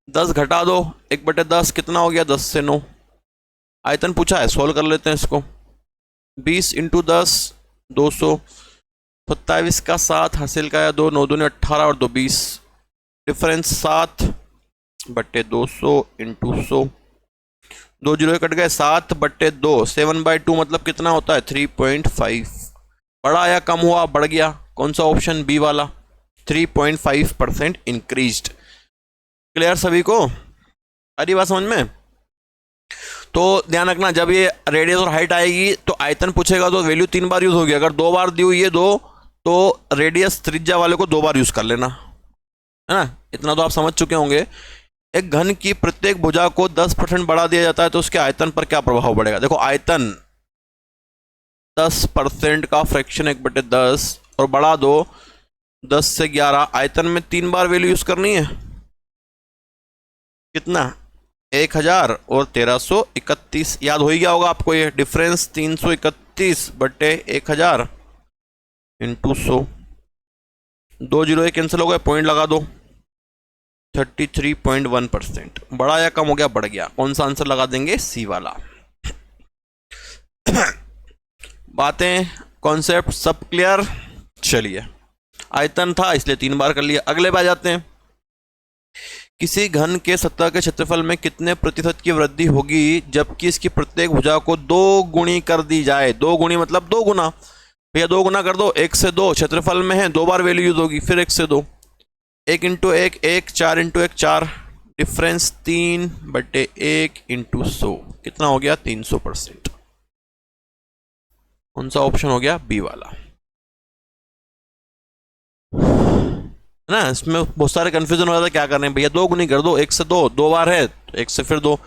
10 घटा दो 1/10 कितना हो गया 10 से 9। आयतन पूछा है, सोल्व कर लेते हैं इसको, 20 इंटू 10 200, 27 का 7 हासिल का 2, 9 दूनी 18 और 2 20, डिफरेंस 7/200 इंटू 100, 2 जीरो कट गए, 7/2, 7/2 मतलब कितना होता है 3.5, बढ़ा या कम हुआ, बढ़ गया, कौन सा ऑप्शन बी वाला, 3.5% इंक्रीज्ड। क्लियर सभी को, अरे बात समझ में। तो ध्यान रखना जब ये रेडियस और हाइट आएगी तो आयतन पूछेगा तो वैल्यू 3 बार यूज होगी, अगर 2 बार दी हुई है 2 तो रेडियस त्रिज्या वाले को 2 बार यूज कर लेना, है ना, इतना तो आप समझ चुके होंगे। एक घन की प्रत्येक भुजा को 10% बढ़ा दिया जाता है तो उसके आयतन पर क्या प्रभाव पड़ेगा। देखो आयतन 10% का फ्रैक्शन 1/10 और बढ़ा दो 10 से 11, आयतन में 3 बार वैल्यू यूज करनी है, कितना 1000 और 1331, याद हो ही गया होगा आपको ये डिफरेंस 331/1000 इंटू 100, 2 जीरो कैंसिल हो गए, पॉइंट लगा दो, 33.1%, बढ़ा या कम हो गया, बढ़ गया, कौन सा आंसर लगा देंगे सी वाला। बातें कॉन्सेप्ट सब क्लियर, चलिए आयतन था इसलिए 3 बार कर लिया। अगले पे आ जाते हैं, किसी घन के सतह के क्षेत्रफल में कितने प्रतिशत की वृद्धि होगी जबकि इसकी प्रत्येक भुजा को 2 गुणी कर दी जाए। 2 गुणी मतलब 2 गुना, भैया 2 गुना कर दो, 1 से 2 क्षेत्रफल में है, 2 बार वैल्यू यूज होगी, फिर 1 से 2, 1 इंटू 1 1, 4 इंटू 1 4, डिफरेंस 3/1 इंटू 100, कितना हो गया 300%, कौन सा ऑप्शन हो गया बी वाला, है ना। इसमें बहुत सारे कंफ्यूजन हो जाता है, क्या करने भैया 2 गुनी कर दो, 1 से 2, 2 बार है तो 1 से फिर 2,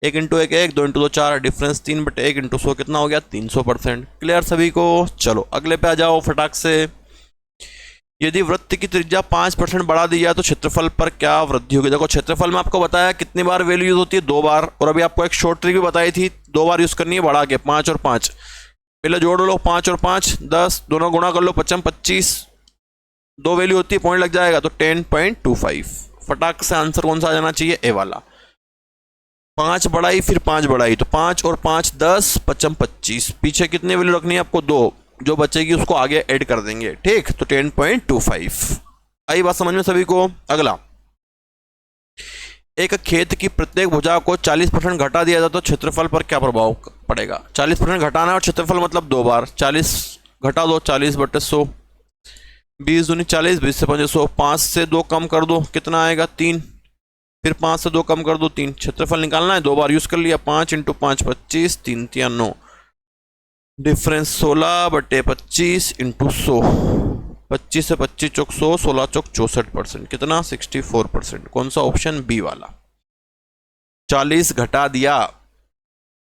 1 इंटू 1 1, 2 इंटू 2 4, डिफरेंस 3/1 इंटू 100, कितना हो गया 300%। क्लियर सभी को, चलो अगले पे आ जाओ फटाक से। यदि वृत्त की त्रिज्या 5% बढ़ा दी जाए तो क्षेत्रफल पर क्या वृद्धि होगी। देखो क्षेत्रफल में आपको बताया कितनी बार वैल्यू यूज होती है 2 बार, और अभी आपको एक शॉर्ट ट्रिक भी बताई थी 2 बार यूज करनी है बढ़ा के, 5 और 5, पहले जोड़ लो 5 और 5 10, दोनों गुणा कर लो 55 25, 2 वैल्यू होती है, पॉइंट लग जाएगा तो 10.25, फटाक से आंसर कौन सा आ जाना चाहिए ए वाला। 5 बढ़ाई फिर 5 बढ़ाई तो 5 और 5 10, 55 25, पीछे कितनी वैल्यू रखनी है आपको 2, जो बचेगी उसको आगे ऐड कर देंगे, ठीक, तो 10.25। आई बात समझ में सभी को। अगला, एक खेत की प्रत्येक भुजा को 40% घटा दिया जाए तो क्षेत्रफल पर क्या प्रभाव पड़ेगा। 40% घटाना और क्षेत्रफल मतलब 2 बार, 40 घटा दो 40/100, 20 दूनी 40, 20 से 500, 5 से 2 कम कर दो कितना आएगा 3, फिर 5 से 2 कम कर दो 3, क्षेत्रफल निकालना है 2 बार यूज कर लिया, 5 इंटू 5 25, 3 3 9, डिफरेंस 16/25 इंटू 100, 25 से 25 चौक 100, 16 चौक 64%, कितना 64%, कौन सा ऑप्शन बी वाला। 40 घटा दिया,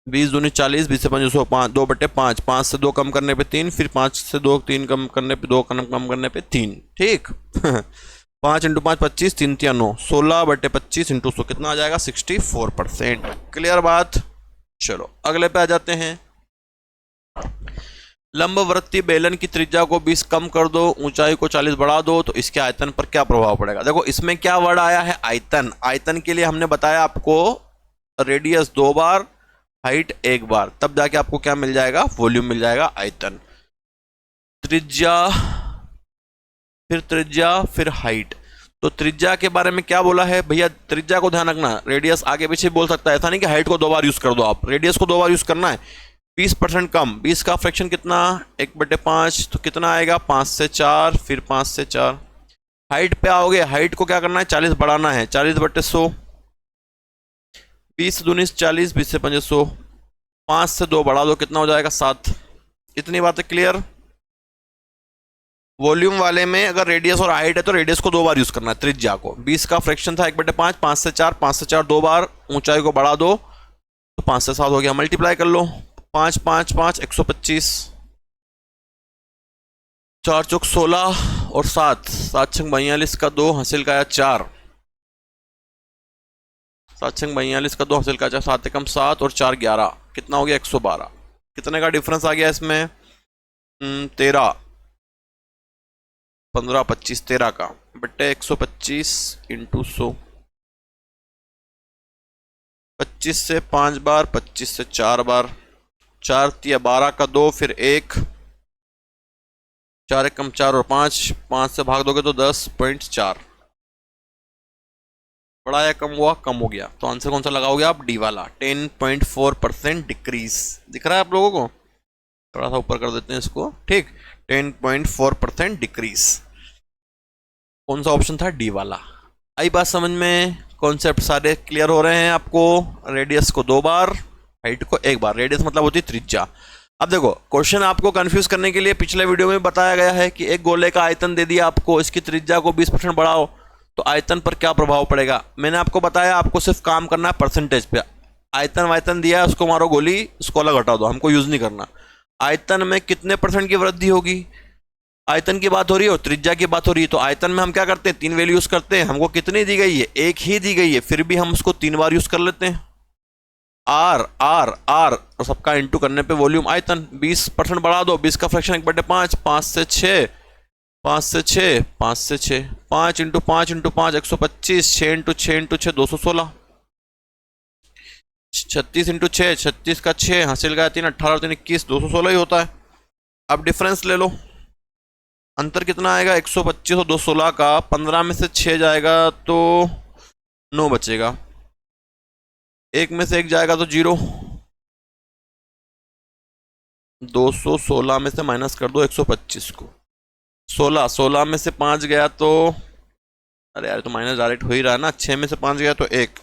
20 दूनी 40, 20 से 500, 5 2/5, 5 से 2 कम करने पे 3, फिर 5 से 2 3 कम करने पे 2 कम करने पे 3, ठीक 5 इंटू 5 25, 3 3 9, 16/25 इंटू 100, कितना आ जाएगा 64%। क्लियर बात। चलो अगले पे आ जाते हैं। लंबवर्ती बेलन की त्रिज्या को 20 कम कर दो, ऊंचाई को 40 बढ़ा दो, तो इसके आयतन पर क्या प्रभाव पड़ेगा। देखो इसमें क्या वर्ड आया है, आयतन। आयतन के लिए हमने बताया आपको रेडियस 2 बार, हाइट 1 बार, तब जाके आपको क्या मिल जाएगा, वॉल्यूम मिल जाएगा, आयतन। त्रिज्या, फिर त्रिज्या, फिर हाइट। तो त्रिज्या के बारे में क्या बोला है भैया, त्रिज्या को ध्यान रखना, रेडियस आगे पीछे बोल सकता है, ऐसा नहीं कि हाइट को 2 बार यूज कर दो आप, रेडियस को 2 बार यूज करना है। 20% कम, 20 का फ्रैक्शन कितना, 1/5, तो कितना आएगा 5 से 4, फिर 5 से 4। हाइट पे आओगे, हाइट को क्या करना है, 40 बढ़ाना है, 40/100, 20 दूनी 40, 20 से 5 100, 5 से 2 बढ़ा दो, कितना हो जाएगा 7। इतनी बातें क्लियर। वॉल्यूम वाले में अगर रेडियस और हाइट है तो रेडियस को 2 बार यूज करना है, त्रिज्या को। 20 का फ्रैक्शन था 1/5, 5 से 4, 5 से 4 2 बार, ऊंचाई को बढ़ा दो तो 5 से 7 हो गया, मल्टीप्लाई कर लो, 5 5 5 125, 4 चौक 16 और 7 7 छंग 42 का 2 हासिल का 4, 7 छंग 42 का 2 हासिल का 4, 7 एकम 7 और 4 11, कितना हो गया 112। कितने का डिफरेंस आ गया इसमें, 13, 15 25 13 का बट्टे 125 इंटू 100, 25 से 5 बार, 25 से 4 बार, 4 तिया 12 का 2, फिर 1, 4 एकम 4 और 5, 5 से भाग दोगे तो 10.4। बड़ा या कम हुआ, कम हो गया, तो आंसर कौन सा लगाओगे आप, डी वाला, 10.4% डिक्रीज। दिख रहा है आप लोगों को, थोड़ा सा ऊपर कर देते हैं इसको, ठीक, 10.4% डिक्रीज। कौन सा ऑप्शन था, डी वाला। आई बात समझ में, कॉन्सेप्ट सारे क्लियर हो रहे हैं आपको। रेडियस को 2 बार, हाइट को 1 बार, रेडियस मतलब होती है त्रिज्या। अब देखो क्वेश्चन आपको कंफ्यूज करने के लिए पिछले वीडियो में बताया गया है कि एक गोले का आयतन दे दिया आपको, इसकी त्रिज्या को 20% बढ़ाओ तो आयतन पर क्या प्रभाव पड़ेगा। मैंने आपको बताया आपको सिर्फ काम करना है परसेंटेज पे। आयतन वायतन दिया है, उसको मारो गोली, उसको अलग हटा दो, हमको यूज नहीं करना। आयतन में कितने % की वृद्धि होगी, आयतन की बात हो रही है और त्रिज्या की बात हो रही है, तो आयतन में हम क्या करते हैं, 3 वैल्यू यूज करते हैं। हमको कितनी दी गई है, 1 ही दी गई है, फिर भी हम उसको 3 बार यूज कर लेते हैं। आर आर आर और सबका इंटू करने पे वॉल्यूम आयतन। 20% बढ़ा दो, 20 का फ्रैक्शन 1/5, 5 से 6, 5 से 6, 5 से 6, 5 into 5 into 5 125, 6 into 6 into 6 216, 36 into 6, 36 का 6 हासिल का 3, 18 और 3 21, 216 ही होता है। अब डिफरेंस ले लो, अंतर कितना आएगा, 125 और 216 का, 15 में से 6 जाएगा तो 9 बचेगा, 1 में से 1 जाएगा तो 0, 216 में से माइनस कर दो 125 को, 16 में से 5 गया तो, अरे यार तो माइनस डायरेक्ट हो ही रहा है ना, 6 में से 5 गया तो 1।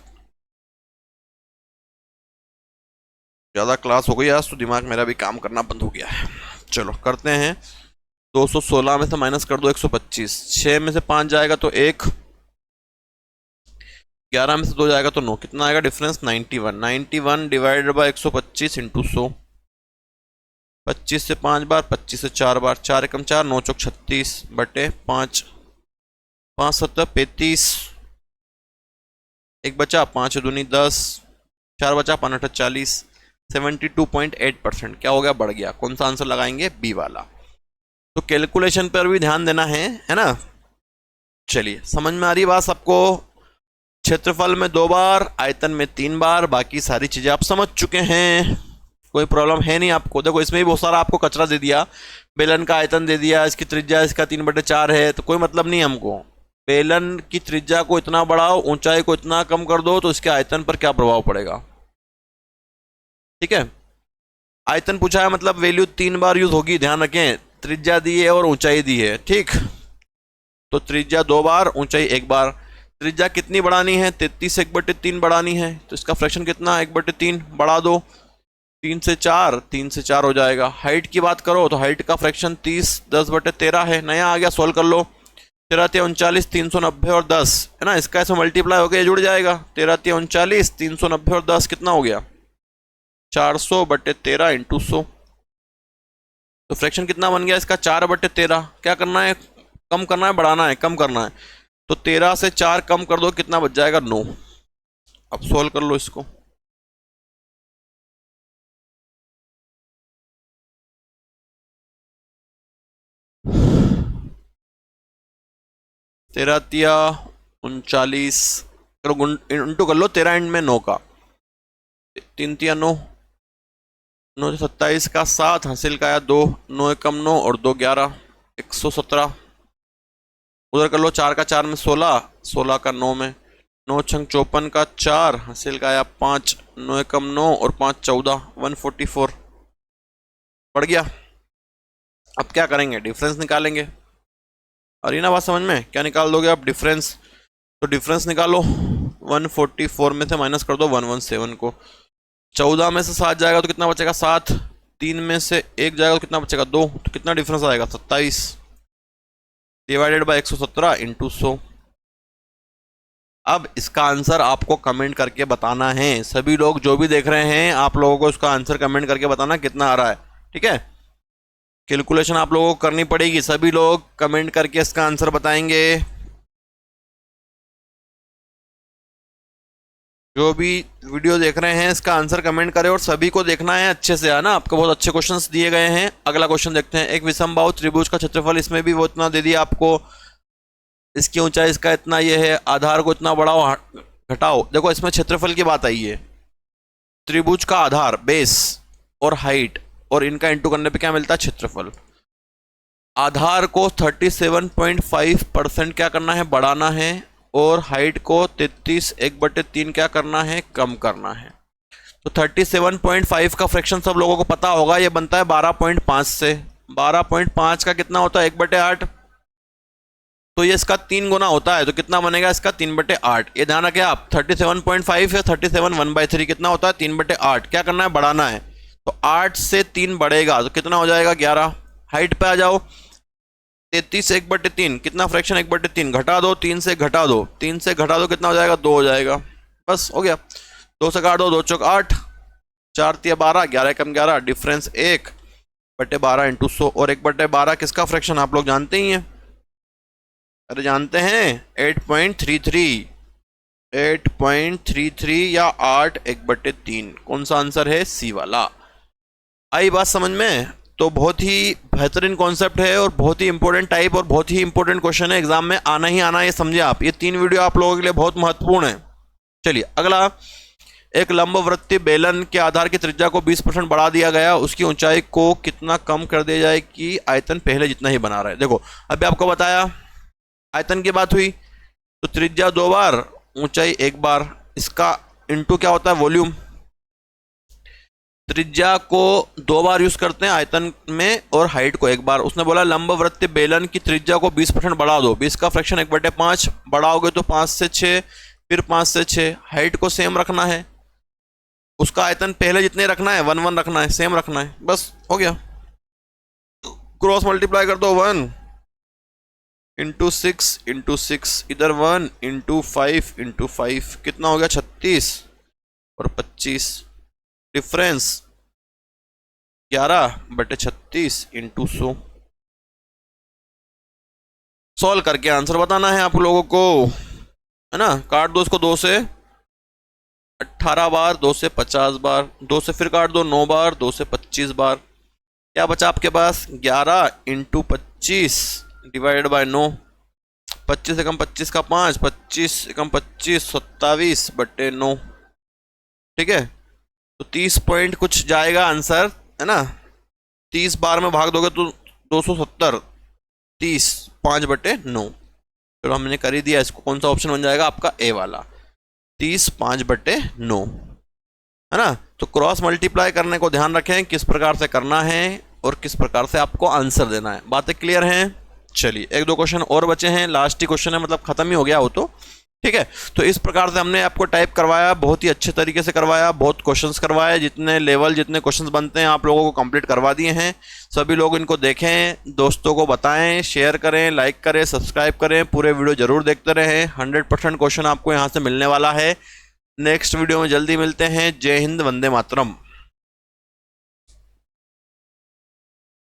ज़्यादा क्लास हो गई आज तो दिमाग मेरा भी काम करना बंद हो गया है। चलो करते हैं, 216 में से माइनस कर दो 125, 6 में से 5 जाएगा तो 1, 11 में से 2 जाएगा तो 9, कितना आएगा डिफरेंस, 91। 91 डिवाइडेड बाय 125 इंटू 100, 25 से 5 बार, 25 से 4 बार, 4 एकम 4, 9 चौक 36 बटे 5, 5 7 35, 1 बचा, 5 दूनी 10, 4 बचा, 5 8 40, 72.8% क्या हो गया, बढ़ गया। कौन सा आंसर लगाएंगे, बी वाला। तो कैलकुलेशन पर भी ध्यान देना है ना। चलिए समझ में आ रही बात सबको। क्षेत्रफल में 2 बार, आयतन में 3 बार, बाकी सारी चीजें आप समझ चुके हैं, कोई प्रॉब्लम है नहीं आपको। देखो इसमें भी बहुत सारा आपको कचरा दे दिया, बेलन का आयतन दे दिया, इसकी त्रिज्या इसका 3/4 है, तो कोई मतलब नहीं हमको। बेलन की त्रिज्या को इतना बढ़ाओ, ऊंचाई को इतना कम कर दो, तो इसके आयतन पर क्या प्रभाव पड़ेगा, ठीक है। आयतन पूछा है मतलब वैल्यू 3 बार यूज होगी, ध्यान रखें, त्रिज्या दी है और ऊंचाई दी है, ठीक। तो त्रिज्या 2 बार, ऊंचाई 1 बार। त्रिज्या कितनी बढ़ानी है, 33 1/3 बढ़ानी है, तो इसका फ्रैक्शन कितना, 1/3 बढ़ा दो, 3 से 4, 3 से 4 हो जाएगा। हाइट की बात करो तो हाइट का फ्रैक्शन 30 10/13 है, नया आ गया, सोल्व कर लो। 13 39 390 और 10 है ना, इसका ऐसे मल्टीप्लाई होकर जुड़ जाएगा। 13 39 390 और 10 कितना हो गया, 400/13 इंटू 100। तो फ्रैक्शन कितना बन गया इसका, 4/13। क्या करना है, कम करना है, बढ़ाना है, कम करना है, तो 13 से 4 कम कर दो, कितना बच जाएगा, 9। अब सोल्व कर लो इसको। 13 तिया 39, चलो इंटू कर लो 13 एंड में 9 का, 3 तिया 9, 9 से 27 का 7, हासिल का आया 2, 9 एकम 9 और 2 11, 117। उधर कर लो 4 का 4 में 16, 16 का 9 में, 9 छंग 54 का 4, हासिल का आया 5, 9 एकम 9 और 5 14, 144 पड़ गया। अब क्या करेंगे, डिफरेंस निकालेंगे। अरे ना बात समझ में, क्या निकाल दोगे आप, डिफरेंस। तो डिफरेंस निकालो, 144 में से माइनस कर दो 117 को, 14 में से 7 जाएगा तो कितना बचेगा 7, 3 में से 1 जाएगा तो कितना बचेगा 2, तो कितना डिफरेंस आएगा 27 डिवाइडेड बाय 117 इंटू 100। अब इसका आंसर आपको कमेंट करके बताना है। सभी लोग जो भी देख रहे हैं आप लोगों को इसका आंसर कमेंट करके बताना कितना आ रहा है, ठीक है। कैलकुलेशन आप लोगों को करनी पड़ेगी, सभी लोग कमेंट करके इसका आंसर बताएंगे। जो भी वीडियो देख रहे हैं इसका आंसर कमेंट करें, और सभी को देखना है अच्छे से, है ना। आपको बहुत अच्छे क्वेश्चंस दिए गए हैं। अगला क्वेश्चन देखते हैं। एक विषमबाहु त्रिभुज का क्षेत्रफल, इसमें भी वो इतना दे दिया आपको, इसकी ऊंचाई इसका इतना ये है, आधार को इतना बढ़ाओ घटाओ। देखो इसमें क्षेत्रफल की बात आई है, त्रिभुज का आधार बेस और हाइट और इनका इंटू करने पे क्या मिलता है, क्षेत्रफल। आधार को 37.5% क्या करना है, बढ़ाना है, और हाइट को 33 1/3 क्या करना है, कम करना है। तो 37.5 का फ्रैक्शन सब लोगों को पता होगा, ये बनता है 12.5 से। 12.5 का कितना होता है, 1/8, तो ये इसका 3 गुना होता है, तो कितना बनेगा इसका 3/8। ये ध्यान रखें आप, 37.5 है 37 1/3 कितना होता है 3/8। क्या करना है, बढ़ाना है, तो 8 से 3 बढ़ेगा तो कितना हो जाएगा 11। हाइट पे आ जाओ, 33 1/3 कितना फ्रैक्शन 1/3, घटा दो 3 से घटा दो, 3 से घटा दो कितना हो जाएगा 2 हो जाएगा, बस हो गया। 2 से काट दो, 2 चौक 8, 4 तिया 12, 11 कम 11, डिफरेंस 1/12 इंटू 100। और 1/12 किसका फ्रैक्शन आप लोग जानते ही हैं, अरे जानते हैं 8.33, 8.33 या 8 1/3। कौन सा आंसर है, सी वाला। आई बात समझ में। तो बहुत ही बेहतरीन कॉन्सेप्ट है और बहुत ही इंपॉर्टेंट टाइप और बहुत ही इंपॉर्टेंट क्वेश्चन है, एग्जाम में आना ही आना, ये समझे आप। ये 3 वीडियो आप लोगों के लिए बहुत महत्वपूर्ण है। चलिए अगला, एक लंबवृत्तीय बेलन के आधार की त्रिज्या को 20% बढ़ा दिया गया, उसकी ऊंचाई को कितना कम कर दिया जाए कि आयतन पहले जितना ही बना रहे। देखो अभी आपको बताया आयतन की बात हुई, तो त्रिज्या 2 बार, ऊंचाई 1 बार, इसका इंटू क्या होता है, वॉल्यूम। त्रिज्या को 2 बार यूज करते हैं आयतन में और हाइट को 1 बार। उसने बोला लंबवृत्तीय बेलन की त्रिज्या को 20% बढ़ा दो, 20 का फ्रैक्शन 1/5, बढ़ाओगे तो 5 से 6, फिर 5 से 6। हाइट को सेम रखना है, उसका आयतन पहले जितने रखना है 1 1 रखना है, सेम रखना है, बस हो गया। क्रॉस मल्टीप्लाई कर दो, 1 इंटू 6 इंटू 6, इधर 1 इंटू 5 इंटू 5, कितना हो गया 36 और 25। Difference 11/36 into 100। सॉल्व करके आंसर बताना है आप लोगों को, है ना। काट दो इसको 2 से 18 बार, 2 से 50 बार, 2 से फिर काट दो 9 बार, 2 से 25 बार। क्या बचा आपके पास, 11 इंटू 25 डिवाइडेड बाय 9। 25 एकम 25 का 5, 25 एकम 25 27/9, ठीक है। तो 30 पॉइंट कुछ जाएगा आंसर, है ना। 30 बार में भाग दोगे तो 270, 30 5/9। चलो हमने कर ही दिया इसको, कौन सा ऑप्शन बन जाएगा आपका, ए वाला, 30 5/9, है ना। तो क्रॉस मल्टीप्लाई करने को ध्यान रखें किस प्रकार से करना है और किस प्रकार से आपको आंसर देना है। बातें क्लियर हैं। चलिए 1-2 क्वेश्चन और बचे हैं, लास्ट ही क्वेश्चन है, मतलब खत्म ही हो गया वो तो, ठीक है। तो इस प्रकार से हमने आपको टाइप करवाया, बहुत ही अच्छे तरीके से करवाया, बहुत क्वेश्चंस करवाए, जितने लेवल जितने क्वेश्चंस बनते हैं आप लोगों को कंप्लीट करवा दिए हैं। सभी लोग इनको देखें, दोस्तों को बताएं, शेयर करें, लाइक करें, सब्सक्राइब करें, पूरे वीडियो जरूर देखते रहें। 100% क्वेश्चन आपको यहाँ से मिलने वाला है। नेक्स्ट वीडियो में जल्दी मिलते हैं। जय हिंद, वंदे मातरम।